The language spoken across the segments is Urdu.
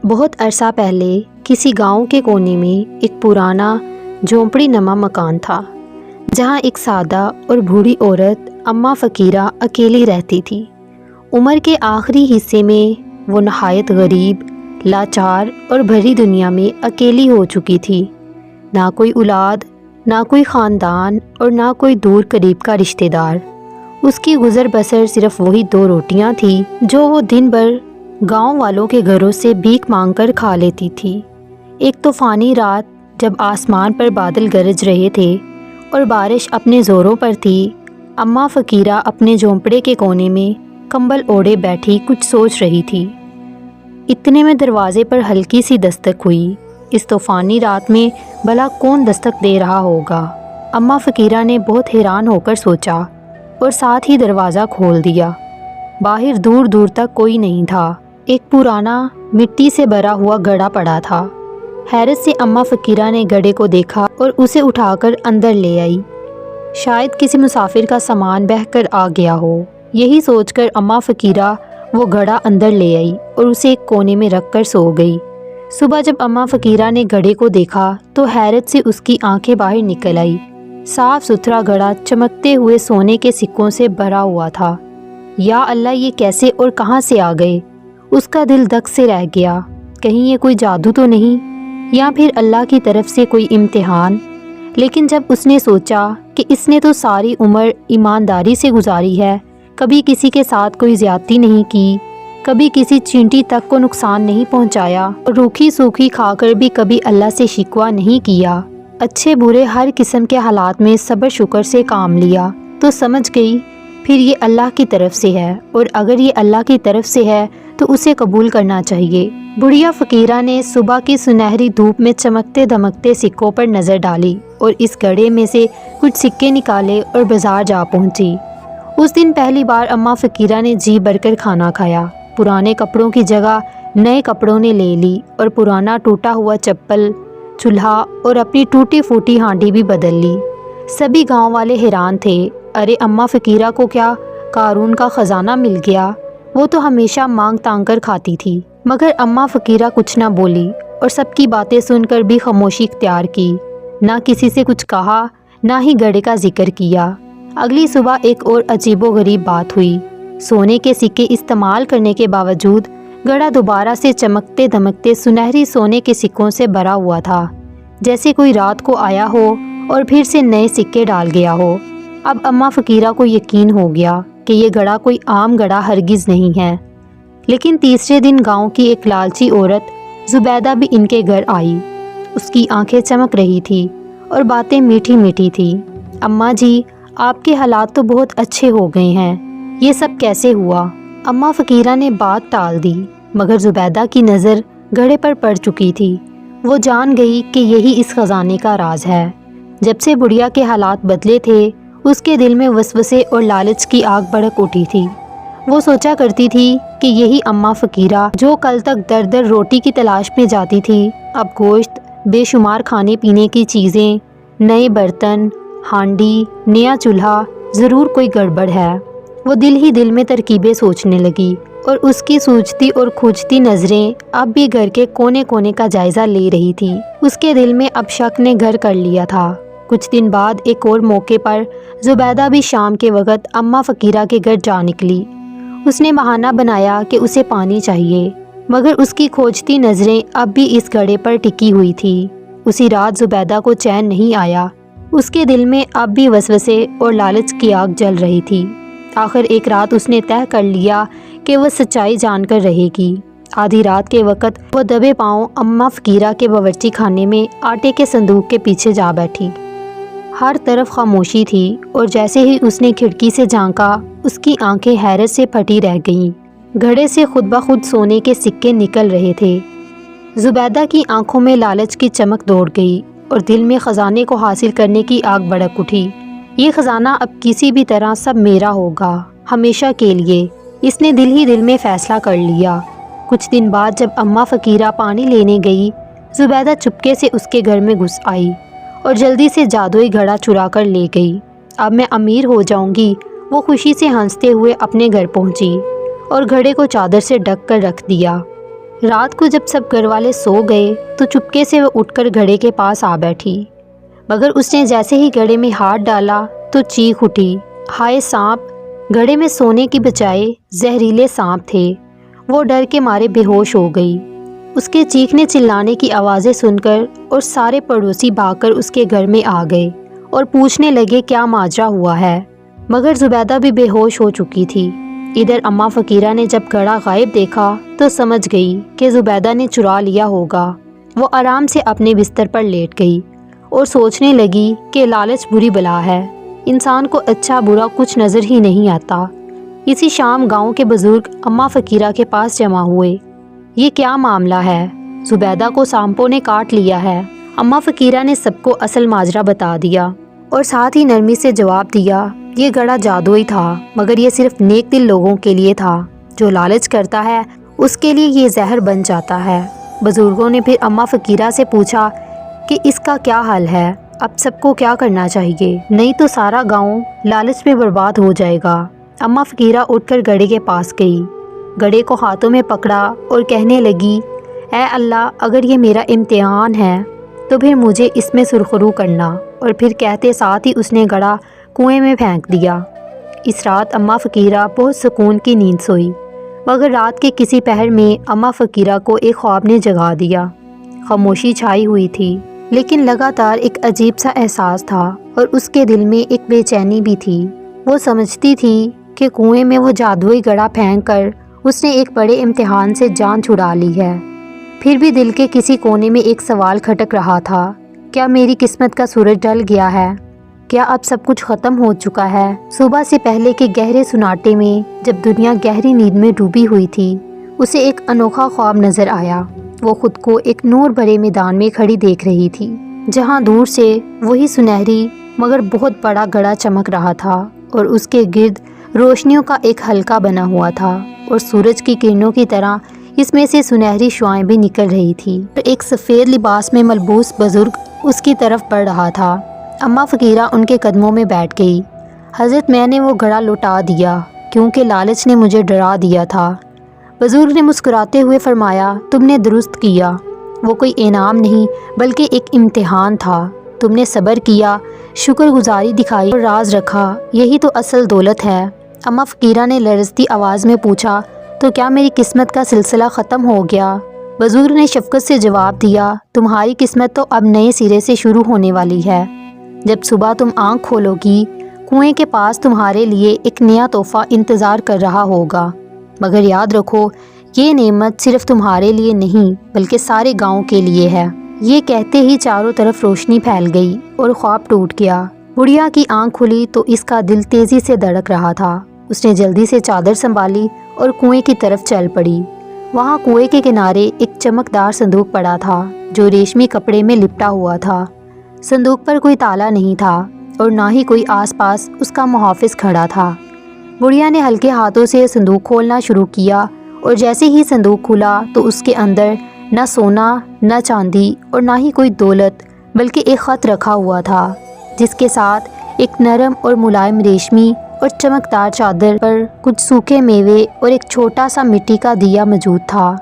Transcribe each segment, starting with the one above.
بہت عرصہ پہلے کسی گاؤں کے کونے میں ایک پرانا جھونپڑی نما مکان تھا، جہاں ایک سادہ اور بوڑھی عورت اماں فقیرہ اکیلی رہتی تھی۔ عمر کے آخری حصے میں وہ نہایت غریب، لاچار اور بھری دنیا میں اکیلی ہو چکی تھی۔ نہ کوئی اولاد، نہ کوئی خاندان اور نہ کوئی دور قریب کا رشتہ دار۔ اس کی گزر بسر صرف وہی 2 روٹیاں تھیں جو وہ دن بھر گاؤں والوں کے گھروں سے بھیک مانگ کر کھا لیتی تھی۔ ایک طوفانی رات جب آسمان پر بادل گرج رہے تھے اور بارش اپنے زوروں پر تھی، اماں فقیرہ اپنے جھونپڑے کے کونے میں کمبل اوڑھے بیٹھی کچھ سوچ رہی تھی۔ اتنے میں دروازے پر ہلکی سی دستک ہوئی۔ اس طوفانی رات میں بھلا کون دستک دے رہا ہوگا؟ اماں فقیرہ نے بہت حیران ہو کر سوچا اور ساتھ ہی دروازہ کھول دیا۔ باہر دور دور تک کوئی نہیں تھا۔ ایک پرانا مٹی سے بھرا ہوا گھڑا پڑا تھا۔ حیرت سے اماں فقیرہ نے گھڑے کو دیکھا اور اسے اٹھا کر اندر لے آئی۔ شاید کسی مسافر کا سامان بہہ کر آ گیا ہو۔ یہی سوچ کر اماں فقیرہ وہ گھڑا اندر لے آئی اور اسے ایک کونے میں رکھ کر سو گئی۔ صبح جب اماں فقیرہ نے گھڑے کو دیکھا تو حیرت سے اس کی آنکھیں باہر نکل آئی۔ صاف ستھرا گھڑا چمکتے ہوئے سونے کے سکوں سے بھرا ہوا تھا۔ یا اللہ، یہ کیسے اور کہاں سے آ گئے؟ اس کا دل دھک سے رہ گیا۔ کہیں یہ کوئی جادو تو نہیں، یا پھر اللہ کی طرف سے کوئی امتحان؟ لیکن جب اس نے سوچا کہ اس نے تو ساری عمر ایمانداری سے گزاری ہے، کبھی کسی کے ساتھ کوئی زیادتی نہیں کی، کبھی کسی چینٹی تک کو نقصان نہیں پہنچایا، اور روکھی سوکھی کھا کر بھی کبھی اللہ سے شکوہ نہیں کیا، اچھے برے ہر قسم کے حالات میں صبر شکر سے کام لیا، تو سمجھ گئی پھر یہ اللہ کی طرف سے ہے، اور اگر یہ اللہ کی طرف سے ہے تو اسے قبول کرنا چاہیے۔ بڑھیا فقیرہ نے صبح کی سنہری دھوپ میں چمکتے دمکتے سکوں پر نظر ڈالی اور اس گھڑے میں سے کچھ سکے نکالے اور بازار جا پہنچی۔ اس دن پہلی بار اماں فقیرہ نے جی بھر کر کھانا کھایا۔ پرانے کپڑوں کی جگہ نئے کپڑوں نے لے لی اور پرانا ٹوٹا ہوا چپل، چولہا اور اپنی ٹوٹی پھوٹی ہانڈی بھی بدل لی۔ سبھی گاؤں والے حیران تھے۔ ارے اماں فقیرہ کو کیا قارون کا خزانہ مل گیا؟ وہ تو ہمیشہ مانگ تانگ کر کھاتی تھی۔ مگر اماں فقیرہ کچھ نہ بولی اور سب کی باتیں سن کر بھی خاموشی اختیار کی۔ نہ کسی سے کچھ کہا، نہ ہی گھڑے کا ذکر کیا۔ اگلی صبح ایک اور عجیب و غریب بات ہوئی۔ سونے کے سکے استعمال کرنے کے باوجود گھڑا دوبارہ سے چمکتے دمکتے سنہری سونے کے سکوں سے بھرا ہوا تھا، جیسے کوئی رات کو آیا ہو اور پھر سے نئے سکے ڈال گیا ہو۔ اب اماں فقیرہ کو یقین ہو گیا کہ یہ گھڑا کوئی عام گھڑا ہرگز نہیں ہے۔ لیکن تیسرے دن گاؤں کی ایک لالچی عورت زبیدہ بھی ان کے گھر آئی۔ اس کی آنکھیں چمک رہی تھی اور باتیں میٹھی میٹھی تھی۔ اماں جی، آپ کے حالات تو بہت اچھے ہو گئے ہیں، یہ سب کیسے ہوا؟ اماں فقیرہ نے بات ٹال دی، مگر زبیدہ کی نظر گھڑے پر پڑ چکی تھی۔ وہ جان گئی کہ یہی اس خزانے کا راز ہے۔ جب سے بڑھیا کے حالات بدلے تھے، اس کے دل میں وسوسے اور لالچ کی آگ بھڑک اٹھی تھی۔ وہ سوچا کرتی تھی کہ یہی اماں فقیرہ جو کل تک در در روٹی کی تلاش میں جاتی تھی، اب گوشت، بے شمار کھانے پینے کی چیزیں، نئے برتن، ہانڈی، نیا چولہا، ضرور کوئی گڑبڑ ہے۔ وہ دل ہی دل میں ترکیبیں سوچنے لگی اور اس کی سوچتی اور کھوجتی نظریں اب بھی گھر کے کونے کونے کا جائزہ لے رہی تھی۔ اس کے دل میں اب شک نے گھر کر لیا تھا۔ کچھ دن بعد ایک اور موقع پر زبیدہ بھی شام کے وقت اماں فقیرہ کے گھر جا نکلی۔ اس نے بہانہ بنایا کہ اسے پانی چاہیے، مگر اس کی کھوجتی نظریں اب بھی اس گھڑے پر ٹکی ہوئی تھی۔ اسی رات زبیدہ کو چین نہیں آیا۔ اس کے دل میں اب بھی وسوسے اور لالچ کی آگ جل رہی تھی۔ آخر ایک رات اس نے طے کر لیا کہ وہ سچائی جان کر رہے گی۔ آدھی رات کے وقت وہ دبے پاؤں اماں فقیرہ کے باورچی خانے میں آٹے کے صندوق کے پیچھے جا بیٹھی۔ ہر طرف خاموشی تھی اور جیسے ہی اس نے کھڑکی سے جھانکا، اس کی آنکھیں حیرت سے پھٹی رہ گئیں۔ گھڑے سے خود بخود سونے کے سکے نکل رہے تھے۔ زبیدہ کی آنکھوں میں لالچ کی چمک دوڑ گئی اور دل میں خزانے کو حاصل کرنے کی آگ بھڑک اٹھی۔ یہ خزانہ اب کسی بھی طرح سب میرا ہوگا، ہمیشہ کے لیے، اس نے دل ہی دل میں فیصلہ کر لیا۔ کچھ دن بعد جب اماں فقیرہ پانی لینے گئی، زبیدہ چپکے سے اس کے گھر میں گھس آئی اور جلدی سے جادوئی گھڑا چرا کر لے گئی۔ اب میں امیر ہو جاؤں گی، وہ خوشی سے ہنستے ہوئے اپنے گھر پہنچی اور گھڑے کو چادر سے ڈھک کر رکھ دیا۔ رات کو جب سب گھر والے سو گئے تو چپکے سے وہ اٹھ کر گھڑے کے پاس آ بیٹھی، مگر اس نے جیسے ہی گھڑے میں ہاتھ ڈالا تو چیخ اٹھی، ہائے سانپ! گھڑے میں سونے کی بجائے زہریلے سانپ تھے۔ وہ ڈر کے مارے بے ہوش ہو گئی۔ اس کے چیخنے چلانے کی آوازیں سن کر اور سارے پڑوسی بھاگ کر اس کے گھر میں آ گئے اور پوچھنے لگے کیا ماجرا ہوا ہے، مگر زبیدہ بھی بے ہوش ہو چکی تھی۔ ادھر اماں فقیرہ نے جب گھڑا غائب دیکھا تو سمجھ گئی کہ زبیدہ نے چرا لیا ہوگا۔ وہ آرام سے اپنے بستر پر لیٹ گئی اور سوچنے لگی کہ لالچ بری بلا ہے، انسان کو اچھا برا کچھ نظر ہی نہیں آتا۔ اسی شام گاؤں کے بزرگ اماں فقیرہ کے پاس جمع ہوئے۔ یہ کیا معاملہ ہے؟ زبیدہ کو سانپوں نے کاٹ لیا ہے۔ اماں فقیرہ نے سب کو اصل ماجرا بتا دیا اور ساتھ ہی نرمی سے جواب دیا، یہ گھڑا جادوئی تھا، مگر یہ صرف نیک دل لوگوں کے لیے تھا۔ جو لالچ کرتا ہے اس کے لیے یہ زہر بن جاتا ہے۔ بزرگوں نے پھر اماں فقیرہ سے پوچھا کہ اس کا کیا حل ہے، اب سب کو کیا کرنا چاہیے، نہیں تو سارا گاؤں لالچ میں برباد ہو جائے گا۔ اماں فقیرہ اٹھ کر گھڑے کے پاس گئی، گھڑے کو ہاتھوں میں پکڑا اور کہنے لگی، اے اللہ، اگر یہ میرا امتحان ہے تو پھر مجھے اس میں سرخرو کرنا، اور پھر کہتے ساتھ ہی اس نے گھڑا کنویں میں پھینک دیا۔ اس رات اماں فقیرہ بہت سکون کی نیند سوئی، مگر رات کے کسی پہر میں اماں فقیرہ کو ایک خواب نے جگا دیا۔ خاموشی چھائی ہوئی تھی، لیکن لگاتار ایک عجیب سا احساس تھا اور اس کے دل میں ایک بے چینی بھی تھی۔ وہ سمجھتی تھی کہ کنویں میں وہ جادوئی گھڑا پھینک کر اس نے ایک بڑے امتحان سے جان چھڑا لی ہے۔ پھر بھی دل کے کسی کونے میں ایک سوال کھٹک رہا تھا، کیا میری قسمت کا سورج ڈھل گیا ہے؟ کیا اب سب کچھ ختم ہو چکا ہے؟ صبح سے پہلے کے گہرے سناٹے میں جب دنیا گہری نیند میں ڈوبی ہوئی تھی، اسے ایک انوکھا خواب نظر آیا۔ وہ خود کو ایک نور بھرے میدان میں کھڑی دیکھ رہی تھی، جہاں دور سے وہی سنہری مگر بہت بڑا گھڑا چمک رہا تھا اور اس کے گرد روشنیوں کا ایک حلقہ بنا ہوا تھا، اور سورج کی کرنوں کی طرح اس میں سے سنہری شعاعیں بھی نکل رہی تھی۔ ایک سفید لباس میں ملبوس بزرگ اس کی طرف بڑھ رہا تھا۔ اماں فقیرہ ان کے قدموں میں بیٹھ گئی۔ حضرت، میں نے وہ گھڑا لوٹا دیا کیونکہ لالچ نے مجھے ڈرا دیا تھا۔ بزرگ نے مسکراتے ہوئے فرمایا، تم نے درست کیا، وہ کوئی انعام نہیں بلکہ ایک امتحان تھا۔ تم نے صبر کیا، شکر گزاری دکھائی اور راز رکھا، یہی تو اصل دولت ہے۔ اماں فقیرہ نے لرزتی آواز میں پوچھا، تو کیا میری قسمت کا سلسلہ ختم ہو گیا؟ بزرگ نے شفقت سے جواب دیا، تمہاری قسمت تو اب نئے سرے سے شروع ہونے والی ہے۔ جب صبح تم آنکھ کھولو گی، کنویں کے پاس تمہارے لیے ایک نیا تحفہ انتظار کر رہا ہوگا، مگر یاد رکھو یہ نعمت صرف تمہارے لیے نہیں بلکہ سارے گاؤں کے لیے ہے۔ یہ کہتے ہی چاروں طرف روشنی پھیل گئی اور خواب ٹوٹ گیا۔ بڑھیا کی آنکھ کھلی تو اس کا دل تیزی سے دھڑک رہا تھا۔ اس نے جلدی سے چادر سنبھالی اور کنویں کی طرف چل پڑی۔ وہاں کنویں کے کنارے ایک چمکدار صندوق پڑا تھا جو ریشمی کپڑے میں لپٹا ہوا تھا۔ صندوق پر کوئی تالا نہیں تھا اور نہ ہی کوئی آس پاس اس کا محافظ کھڑا تھا۔ بڑھیا نے ہلکے ہاتھوں سے صندوق کھولنا شروع کیا اور جیسے ہی صندوق کھلا تو اس کے اندر نہ سونا، نہ چاندی اور نہ ہی کوئی دولت، بلکہ ایک خط رکھا ہوا تھا جس کے ساتھ ایک نرم اور ملائم ریشمی اور چمکدار چادر پر کچھ سوکھے میوے اور ایک چھوٹا سا مٹی کا دیا موجود تھا۔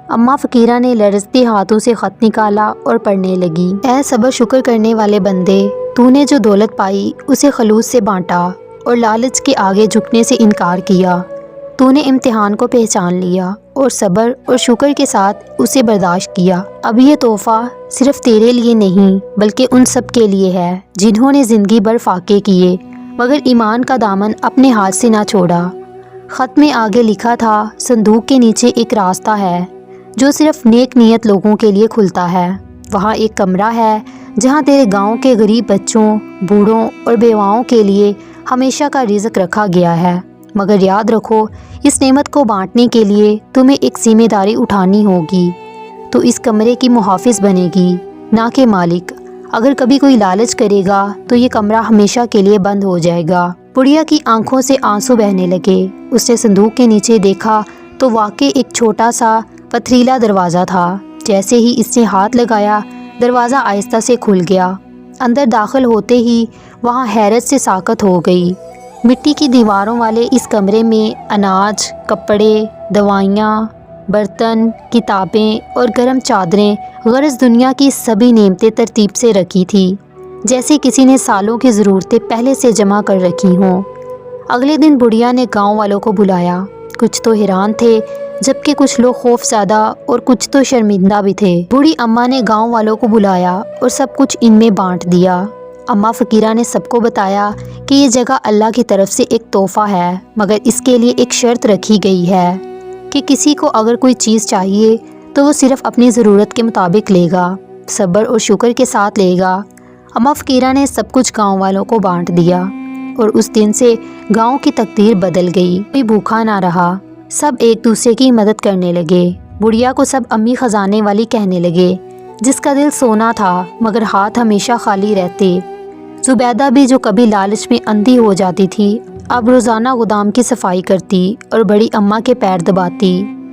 اماں فقیرہ نے لرزتے ہاتھوں سے خط نکالا اور پڑھنے لگی، اے صبر شکر کرنے والے بندے، تو نے جو دولت پائی اسے خلوص سے بانٹا اور لالچ کے آگے جھکنے سے انکار کیا۔ تو نے امتحان کو پہچان لیا اور صبر اور شکر کے ساتھ اسے برداشت کیا۔ اب یہ تحفہ صرف تیرے لیے نہیں بلکہ ان سب کے لیے ہے جنہوں نے زندگی بھر فاقے کیے مگر ایمان کا دامن اپنے ہاتھ سے نہ چھوڑا۔ خط میں آگے لکھا تھا، صندوق کے نیچے ایک راستہ ہے جو صرف نیک نیت لوگوں کے لیے کھلتا ہے۔ وہاں ایک کمرہ ہے جہاں تیرے گاؤں کے غریب بچوں، بوڑھوں اور بیواؤں کے لیے ہمیشہ کا رزق رکھا گیا ہے، مگر یاد رکھو اس نعمت کو بانٹنے کے لیے تمہیں ایک ذمہ داری اٹھانی ہوگی۔ تو اس کمرے کی محافظ بنے گی، نہ کہ مالک۔ اگر کبھی کوئی لالچ کرے گا تو یہ کمرہ ہمیشہ کے لیے بند ہو جائے گا۔ بڑھیا کی آنکھوں سے آنسو بہنے لگے۔ اس نے صندوق کے نیچے دیکھا تو واقعی ایک چھوٹا سا پتھریلا دروازہ تھا۔ جیسے ہی اس نے ہاتھ لگایا، دروازہ آہستہ سے کھل گیا۔ اندر داخل ہوتے ہی وہاں حیرت سے ساکت ہو گئی۔ مٹی کی دیواروں والے اس کمرے میں اناج، کپڑے، دوائیاں برتن، کتابیں اور گرم چادریں، غرض دنیا کی سبھی نعمتیں ترتیب سے رکھی تھی، جیسے کسی نے سالوں کی ضرورتیں پہلے سے جمع کر رکھی ہوں۔ اگلے دن بڑھیا نے گاؤں والوں کو بلایا۔ کچھ تو حیران تھے، جبکہ کچھ لوگ خوف زدہ اور کچھ تو شرمندہ بھی تھے۔ بوڑھی اماں نے گاؤں والوں کو بلایا اور سب کچھ ان میں بانٹ دیا۔ اماں فقیرہ نے سب کو بتایا کہ یہ جگہ اللہ کی طرف سے ایک تحفہ ہے، مگر اس کے لیے ایک شرط رکھی گئی ہے کہ کسی کو اگر کوئی چیز چاہیے تو وہ صرف اپنی ضرورت کے مطابق لے گا، صبر اور شکر کے ساتھ لے گا۔ اماں فقیرہ نے سب کچھ گاؤں والوں کو بانٹ دیا اور اس دن سے گاؤں کی تقدیر بدل گئی۔ کوئی بھوکا نہ رہا، سب ایک دوسرے کی مدد کرنے لگے۔ بڑھیا کو سب امی خزانے والی کہنے لگے، جس کا دل سونا تھا مگر ہاتھ ہمیشہ خالی رہتے۔ زبیدہ بھی جو کبھی لالچ میں اندھی ہو جاتی تھی، اب روزانہ گودام کی صفائی کرتی اور بڑی اماں کے پیر دباتی،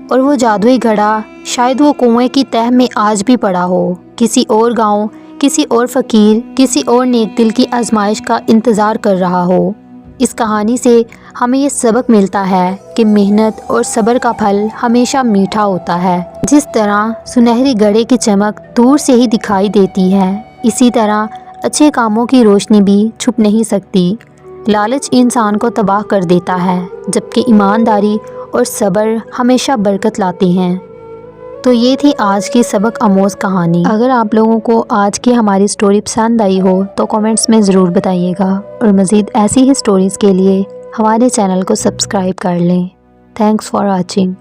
اور وہ جادوئی گھڑا شاید وہ کنویں کی تہہ میں آج بھی پڑا ہو، کسی اور گاؤں، کسی اور فقیر، کسی اور نیک دل کی آزمائش کا انتظار کر رہا ہو۔ اس کہانی سے ہمیں یہ سبق ملتا ہے کہ محنت اور صبر کا پھل ہمیشہ میٹھا ہوتا ہے۔ جس طرح سنہری گھڑے کی چمک دور سے ہی دکھائی دیتی ہے، اسی طرح اچھے کاموں کی روشنی بھی چھپ نہیں سکتی۔ لالچ انسان کو تباہ کر دیتا ہے، جبکہ ایمانداری اور صبر ہمیشہ برکت لاتے ہیں۔ تو یہ تھی آج کی سبق آموز کہانی۔ اگر آپ لوگوں کو آج کی ہماری سٹوری پسند آئی ہو تو کامنٹس میں ضرور بتائیے گا، اور مزید ایسی ہی سٹوریز کے لیے ہمارے چینل کو سبسکرائب کر لیں۔ Thanks for watching.